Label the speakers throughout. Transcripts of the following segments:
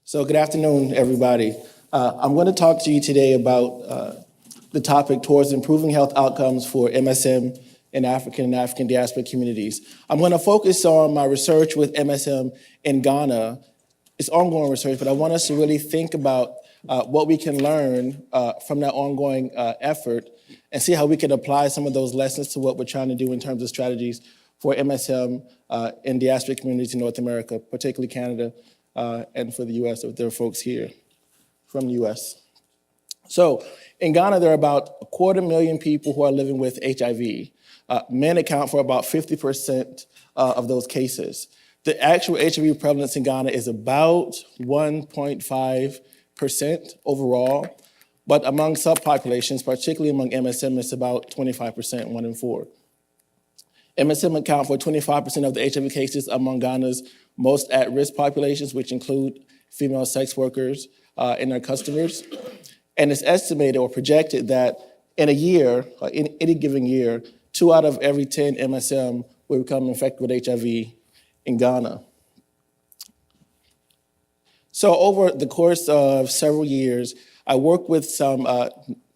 Speaker 1: So good afternoon, everybody. I'm going to talk to you today about the topic towards improving health outcomes for MSM in African and African diaspora communities. I'm going to focus on my research with MSM in Ghana. It's ongoing research, but I want us to really think about what we can learn from that ongoing effort and see how we can apply some of those lessons to what we're trying to do in terms of strategies for MSM in diaspora communities in North America, particularly Canada, and for the US, if there are folks here from the US. So in Ghana, there are about 250,000 people who are living with HIV. Men account for about 50% of those cases. The actual HIV prevalence in Ghana is about 1.5% overall, but among subpopulations, particularly among MSM, it's about 25%, 1 in 4. MSM account for 25% of the HIV cases among Ghana's most at-risk populations, which include female sex workers and their customers. And it's estimated or projected that in a year, in any given year, 2 out of every 10 MSM will become infected with HIV in Ghana. So over the course of several years, I worked with some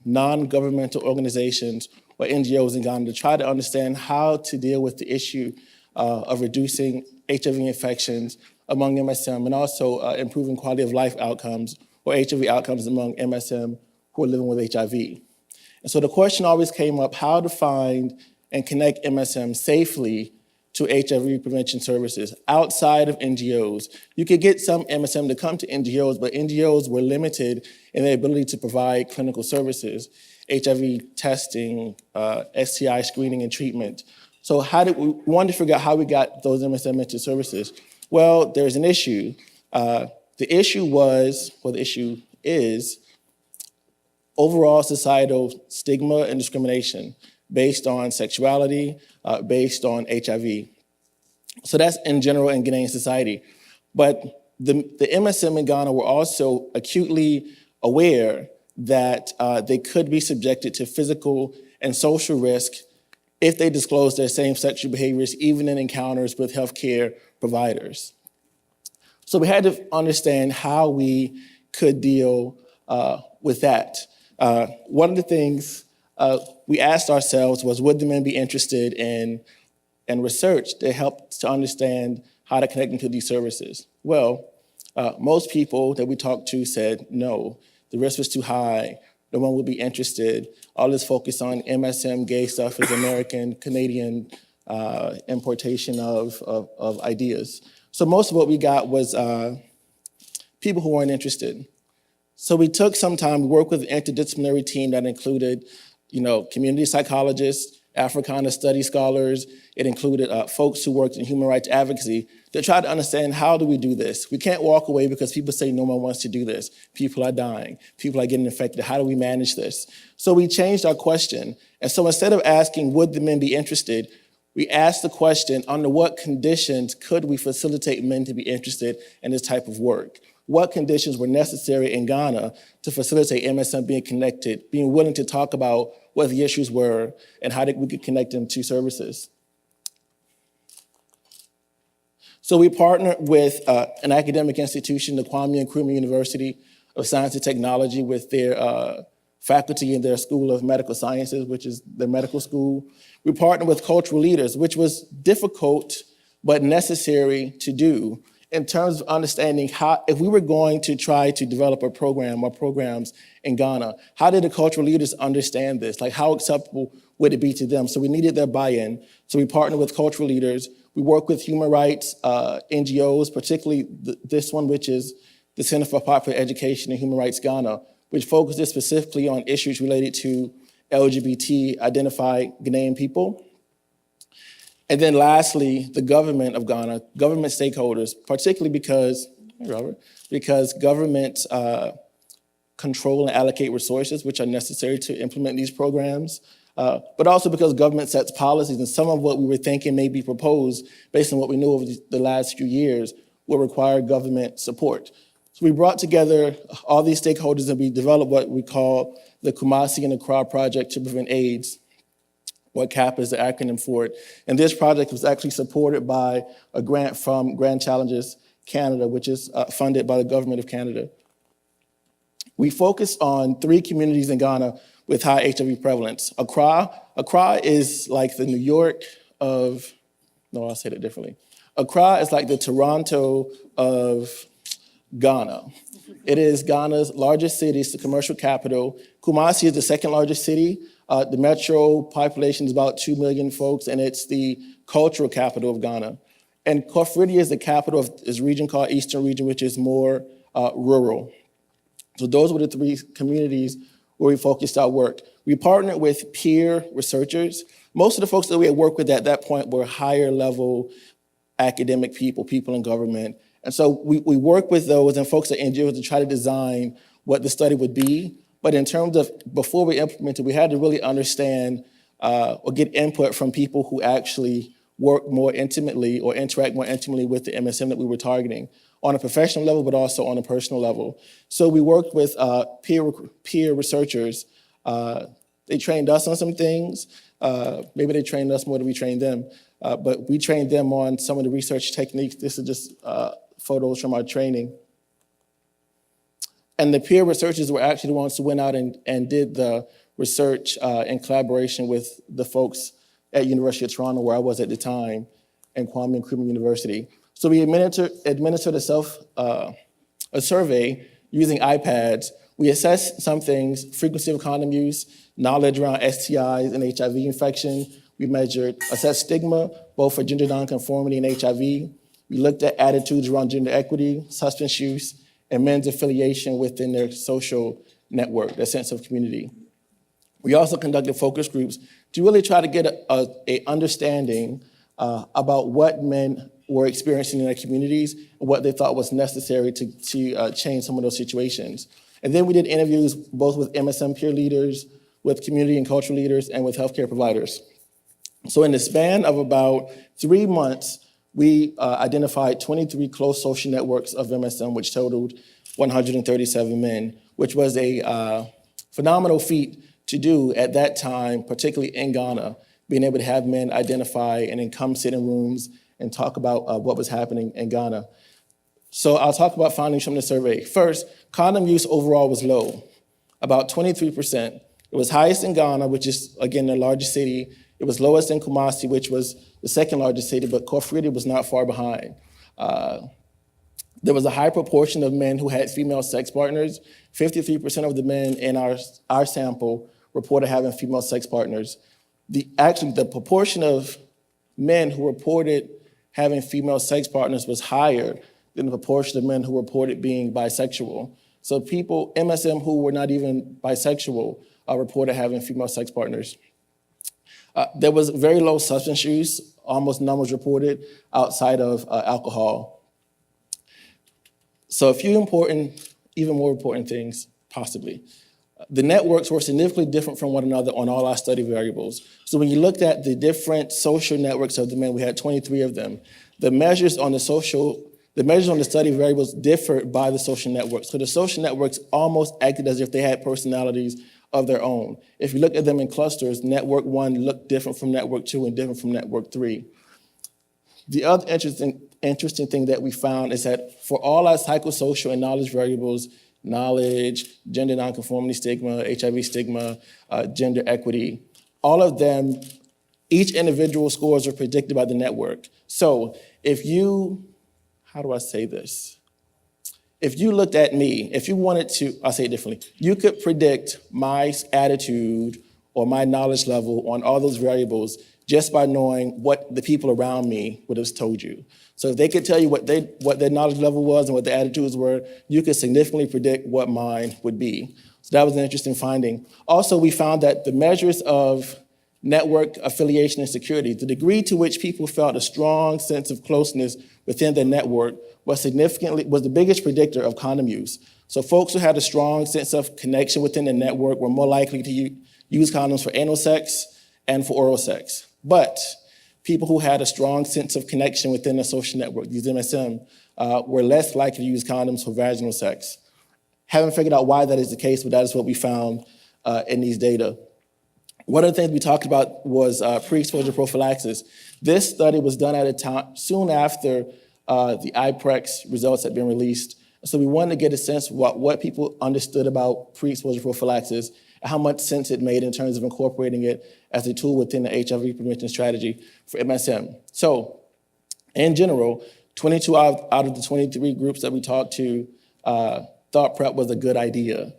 Speaker 1: non-governmental organizations or NGOs in Ghana to try to understand how to deal with the issue of reducing HIV infections among MSM and also improving quality of life outcomes or HIV outcomes among MSM who are living with HIV. And so the question always came up, how to find and connect MSM safely to HIV prevention services outside of NGOs. You could get some MSM to come to NGOs, but NGOs were limited in their ability to provide clinical services, HIV testing, STI screening and treatment. So we wanted to figure out how we got those MSM into services. Well, there's an issue. The issue is overall societal stigma and discrimination based on sexuality, based on HIV. So that's in general in Ghanaian society. But the MSM in Ghana were also acutely aware that they could be subjected to physical and social risk if they disclose their same sexual behaviors, even in encounters with healthcare providers. So we had to understand how we could deal with that. One of the things we asked ourselves was, would the men be interested in research that helped to understand how to connect them to these services? Well, most people that we talked to said no, the risk was too high, no one would be interested. All this focus on MSM, gay stuff is American, Canadian importation of ideas. So most of what we got was people who weren't interested. So we took some time, we worked with an interdisciplinary team that included community psychologists, Africana study scholars. It included folks who worked in human rights advocacy to try to understand, how do we do this? We can't walk away because people say no one wants to do this. People are dying. People are getting infected. How do we manage this? So we changed our question. And so instead of asking, would the men be interested, we asked the question, under what conditions could we facilitate men to be interested in this type of work? What conditions were necessary in Ghana to facilitate MSM being connected, being willing to talk about what the issues were and how we could connect them to services? So we partnered with an academic institution, the Kwame Nkrumah University of Science and Technology, with their faculty in their School of Medical Sciences, which is their medical school. We partnered with cultural leaders, which was difficult but necessary to do, in terms of understanding how, if we were going to try to develop a program or programs in Ghana, how did the cultural leaders understand this? Like, how acceptable would it be to them? So we needed their buy-in. So we partnered with cultural leaders. We work with human rights NGOs, particularly this one, which is the Center for Popular Education and Human Rights Ghana, which focuses specifically on issues related to LGBT-identified Ghanaian people. And then lastly, the government of Ghana, government stakeholders, particularly because governments control and allocate resources which are necessary to implement these programs, but also because government sets policies, and some of what we were thinking may be proposed based on what we knew over the last few years will require government support. So we brought together all these stakeholders and we developed what we call the Kumasi and Accra Project to Prevent AIDS, what CAP is the acronym for it. And this project was actually supported by a grant from Grand Challenges Canada, which is funded by the government of Canada. We focused on 3 communities in Ghana with high HIV prevalence. Accra is like the New York of, no, I'll say that differently. Accra is like the Toronto of Ghana. It is Ghana's largest city, it's the commercial capital. Kumasi is the 2nd largest city. The metro population is about 2 million folks, and it's the cultural capital of Ghana. And Kofridi is the capital of this region called Eastern Region, which is more rural. So those were the 3 communities where we focused our work. We partnered with peer researchers. Most of the folks that we had worked with at that point were higher level academic people in government. And so we worked with those and folks at NGOs to try to design what the study would be. But in terms of before we implemented, we had to really understand or get input from people who actually work more intimately or interact more intimately with the MSM that we were targeting on a professional level, but also on a personal level. So we worked with peer researchers. They trained us on some things. Maybe they trained us more than we trained them, but we trained them on some of the research techniques. This is just photos from our training. And the peer researchers were actually the ones who went out and did the research in collaboration with the folks at University of Toronto, where I was at the time, and Kwame Nkrumah University. So we administered a survey using iPads. We assessed some things: frequency of condom use, knowledge around STIs and HIV infection. We assessed stigma, both for gender nonconformity and HIV. We looked at attitudes around gender equity, substance use, and men's affiliation within their social network, their sense of community. We also conducted focus groups to really try to get an understanding about what men were experiencing in their communities and what they thought was necessary to change some of those situations. And then we did interviews both with MSM peer leaders, with community and cultural leaders, and with healthcare providers. So in the span of about 3 months, we identified 23 close social networks of MSM, which totaled 137 men, which was a phenomenal feat to do at that time, particularly in Ghana, being able to have men identify and then come sit in rooms and talk about what was happening in Ghana. So I'll talk about findings from the survey. First, condom use overall was low, about 23%. It was highest in Ghana, which is, again, the largest city. It was lowest in Kumasi, which was the 2nd largest city, but Kofridi was not far behind. There was a high proportion of men who had female sex partners. 53% of the men in our sample reported having female sex partners. The proportion of men who reported having female sex partners was higher than the proportion of men who reported being bisexual. So people, MSM who were not even bisexual, reported having female sex partners. There was very low substance use. Almost none was reported outside of alcohol. So a few even more important things, possibly. The networks were significantly different from one another on all our study variables. So when you looked at the different social networks of the men, we had 23 of them. The measures on the study variables differed by the social networks. So the social networks almost acted as if they had personalities of their own. If you look at them in clusters, network 1 looked different from network 2 and different from network 3. The other interesting thing that we found is that for all our psychosocial and knowledge variables, knowledge, gender nonconformity stigma, HIV stigma, gender equity, all of them, each individual scores are predicted by the network. So if you, how do I say this? If you looked at me, if you wanted to, I'll say it differently, you could predict my attitude or my knowledge level on all those variables just by knowing what the people around me would have told you. So if they could tell you what their knowledge level was and what their attitudes were, you could significantly predict what mine would be. So that was an interesting finding. Also, we found that the measures of network affiliation and security, the degree to which people felt a strong sense of closeness within their network was the biggest predictor of condom use. So folks who had a strong sense of connection within the network were more likely to use condoms for anal sex and for oral sex. But people who had a strong sense of connection within the social network, these MSM, were less likely to use condoms for vaginal sex. Haven't figured out why that is the case, but that is what we found in these data. One of the things we talked about was pre-exposure prophylaxis. This study was done at a time soon after the IPREX results had been released. So we wanted to get a sense of what people understood about pre-exposure prophylaxis and how much sense it made in terms of incorporating it as a tool within the HIV prevention strategy for MSM. So in general, 22 out of the 23 groups that we talked to thought PrEP was a good idea.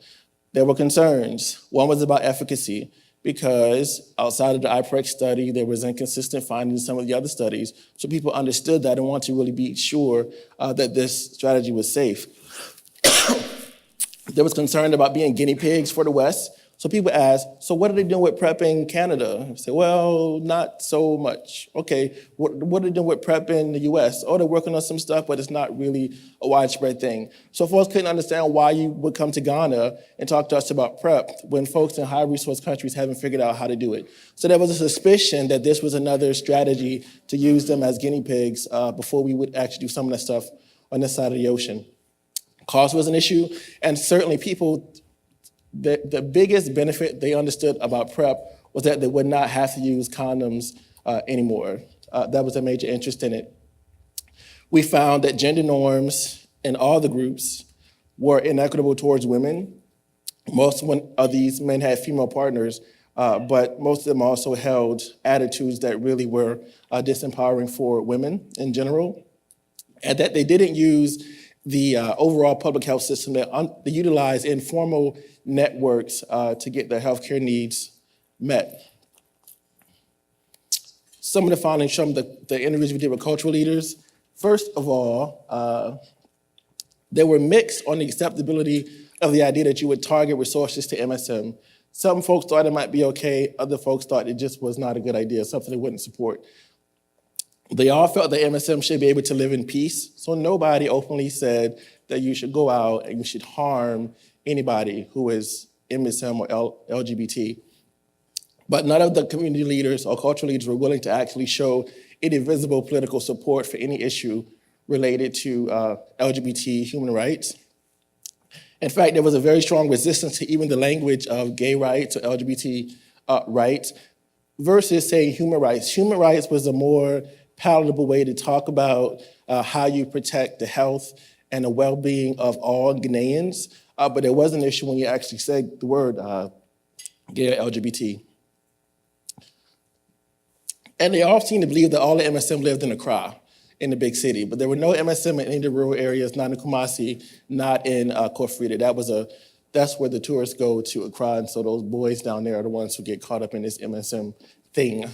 Speaker 1: There were concerns. One was about efficacy, because outside of the IPREX study, there was inconsistent findings in some of the other studies. So people understood that and wanted to really be sure that this strategy was safe. There was concern about being guinea pigs for the West. So people asked, so what are they doing with PrEP in Canada? I said, well, not so much. Okay, what are they doing with PrEP in the US? Oh, they're working on some stuff, but it's not really a widespread thing. So folks couldn't understand why you would come to Ghana and talk to us about PrEP when folks in high resource countries haven't figured out how to do it. So there was a suspicion that this was another strategy to use them as guinea pigs before we would actually do some of that stuff on this side of the ocean. Cost was an issue, and certainly people, the biggest benefit they understood about PrEP was that they would not have to use condoms anymore. That was a major interest in it. We found that gender norms in all the groups were inequitable towards women. Most of these men had female partners, but most of them also held attitudes that really were disempowering for women in general, and that they didn't use the overall public health system that they utilize informal networks to get their healthcare needs met. Some of the findings from the interviews we did with cultural leaders. First of all, they were mixed on the acceptability of the idea that you would target resources to MSM. Some folks thought it might be okay, other folks thought it just was not a good idea, something they wouldn't support. They all felt that MSM should be able to live in peace, so nobody openly said that you should go out and you should harm anybody who is MSM or LGBT. But none of the community leaders or cultural leaders were willing to actually show any visible political support for any issue related to LGBT human rights. In fact, there was a very strong resistance to even the language of gay rights or LGBT rights versus saying human rights. Human rights was a more palatable way to talk about how you protect the health and the well-being of all Ghanaians, but there was an issue when you actually said the word gay or LGBT. And they all seemed to believe that all the MSM lived in Accra, in the big city, but there were no MSM in any of the rural areas, not in Kumasi, not in Kofrita. That's where the tourists go to Accra, and so those boys down there are the ones who get caught up in this MSM thing.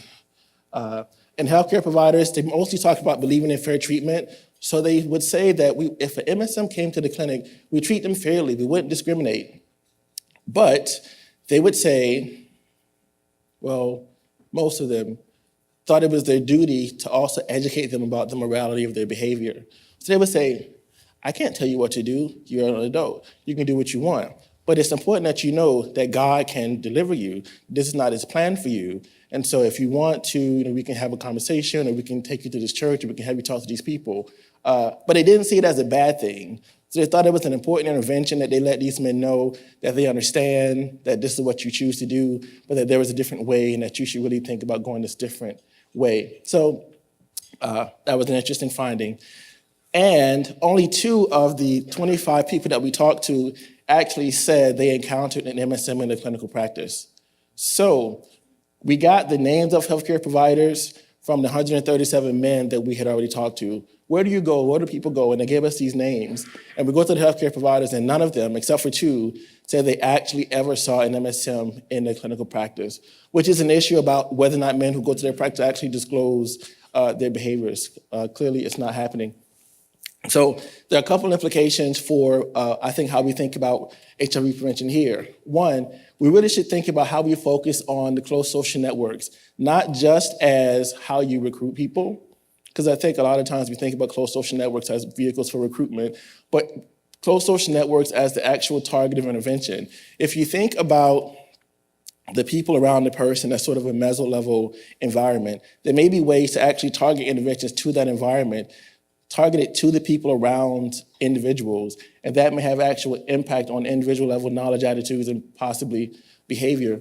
Speaker 1: And healthcare providers, they mostly talk about believing in fair treatment. So they would say that if an MSM came to the clinic, we treat them fairly, we wouldn't discriminate. But they would say, well, most of them thought it was their duty to also educate them about the morality of their behavior. So they would say, I can't tell you what to do, you're an adult, you can do what you want. But it's important that you know that God can deliver you. This is not his plan for you. And so if you want to, we can have a conversation, or we can take you to this church, or we can have you talk to these people. But they didn't see it as a bad thing. So they thought it was an important intervention that they let these men know that they understand that this is what you choose to do, but that there was a different way and that you should really think about going this different way. So that was an interesting finding. And only 2 of the 25 people that we talked to actually said they encountered an MSM in their clinical practice. So we got the names of healthcare providers from the 137 men that we had already talked to. Where do you go? Where do people go? And they gave us these names. And we go to the healthcare providers, and none of them, except for 2, said they actually ever saw an MSM in their clinical practice, which is an issue about whether or not men who go to their practice actually disclose their behaviors. Clearly, it's not happening. So there are a couple implications for, I think, how we think about HIV prevention here. One, we really should think about how we focus on the close social networks, not just as how you recruit people, because I think a lot of times we think about close social networks as vehicles for recruitment, but close social networks as the actual target of intervention. If you think about the people around the person as sort of a meso-level environment, there may be ways to actually target interventions to that environment, targeted to the people around individuals, and that may have actual impact on individual level knowledge, attitudes, and possibly behavior.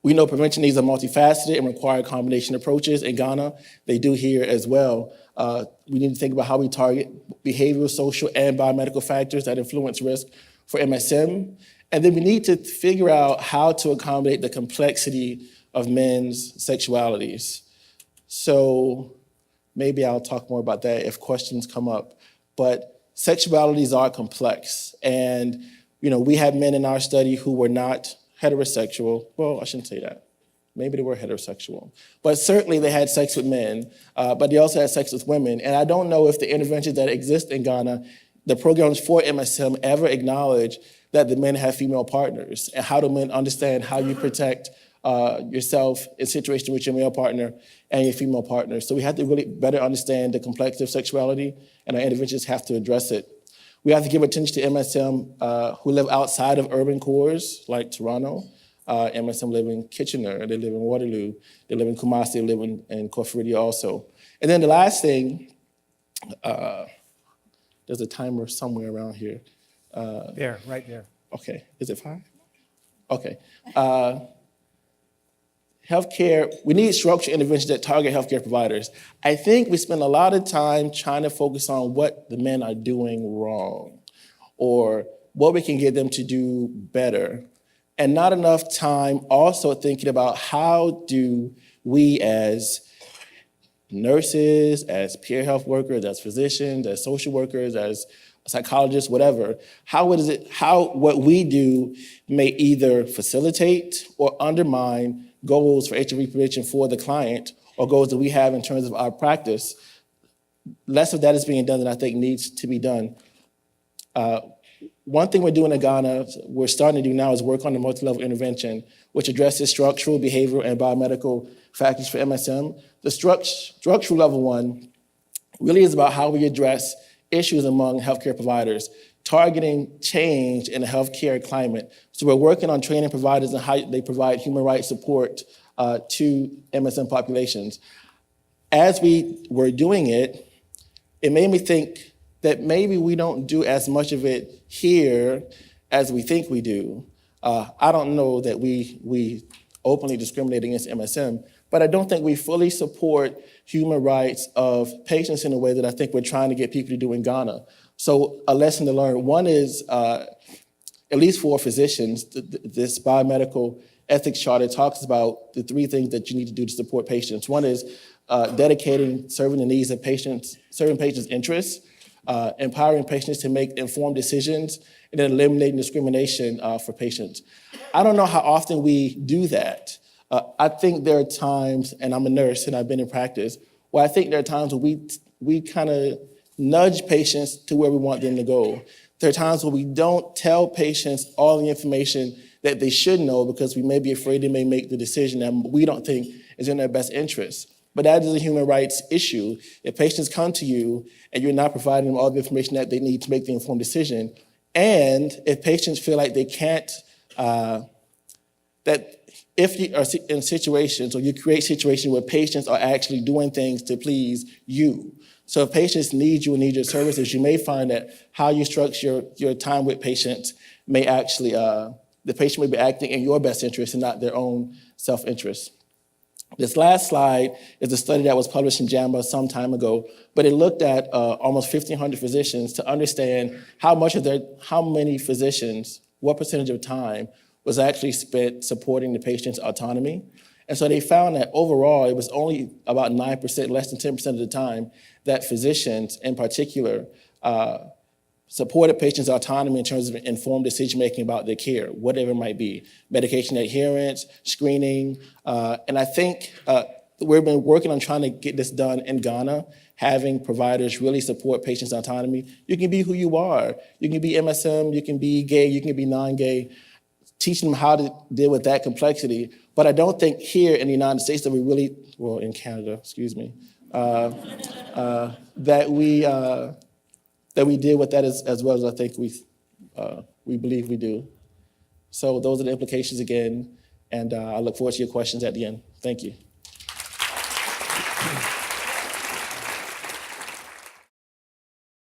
Speaker 1: We know prevention needs are multifaceted and require combination approaches in Ghana. They do here as well. We need to think about how we target behavioral, social, and biomedical factors that influence risk for MSM. And then we need to figure out how to accommodate the complexity of men's sexualities. So maybe I'll talk more about that if questions come up. But sexualities are complex. And we had men in our study who were not heterosexual. Well, I shouldn't say that. Maybe they were heterosexual. But certainly they had sex with men, but they also had sex with women. And I don't know if the interventions that exist in Ghana, the programs for MSM, ever acknowledge that the men have female partners. And how do men understand how you protect yourself in situations with your male partner and your female partner? So we have to really better understand the complexity of sexuality, and our interventions have to address it. We have to give attention to MSM who live outside of urban cores like Toronto. MSM live in Kitchener, they live in Waterloo, they live in Kumasi, they live in Koforidua also. And then the last thing, there's a timer somewhere around here.
Speaker 2: There, right there.
Speaker 1: Okay, is it 5? Okay. Healthcare, we need structured interventions that target healthcare providers. I think we spend a lot of time trying to focus on what the men are doing wrong or what we can get them to do better, and not enough time also thinking about how do we as nurses, as peer health workers, as physicians, as social workers, as psychologists, whatever, how what we do may either facilitate or undermine goals for HIV prevention for the client or goals that we have in terms of our practice. Less of that is being done than I think needs to be done. One thing we're doing in Ghana, we're starting to do now, is work on the multi-level intervention, which addresses structural, behavioral, and biomedical factors for MSM. The structural level one really is about how we address issues among healthcare providers, targeting change in the healthcare climate. So we're working on training providers and how they provide human rights support to MSM populations. As we were doing it, it made me think that maybe we don't do as much of it here as we think we do. I don't know that we openly discriminate against MSM, but I don't think we fully support human rights of patients in a way that I think we're trying to get people to do in Ghana. So a lesson to learn. One is, at least for physicians, this biomedical ethics charter talks about the 3 things that you need to do to support patients. One is serving the needs of patients, serving patients' interests, empowering patients to make informed decisions, and then eliminating discrimination for patients. I don't know how often we do that. I think there are times, and I'm a nurse and I've been in practice, where I think there are times where we kind of nudge patients to where we want them to go. There are times where we don't tell patients all the information that they should know because we may be afraid they may make the decision that we don't think is in their best interest. But that is a human rights issue. If patients come to you and you're not providing them all the information that they need to make the informed decision, and if patients feel like they can't, that if you are in situations or you create situations where patients are actually doing things to please you. So if patients need you and need your services, you may find that how you structure your time with patients may actually, the patient may be acting in your best interest and not their own self-interest. This last slide is a study that was published in JAMA some time ago, but it looked at almost 1,500 physicians to understand how many physicians, what percentage of time was actually spent supporting the patient's autonomy. And so they found that overall, it was only about 9%, less than 10% of the time, that physicians in particular supported patients' autonomy in terms of informed decision-making about their care, whatever it might be, medication adherence, screening. And I think we've been working on trying to get this done in Ghana, having providers really support patients' autonomy. You can be who you are. You can be MSM, you can be gay, you can be non-gay, teaching them how to deal with that complexity. But I don't think here in the United States that we really, well, in Canada, excuse me, that we deal with that as well as I think we believe we do. So those are the implications again, and I look forward to your questions at the end. Thank you.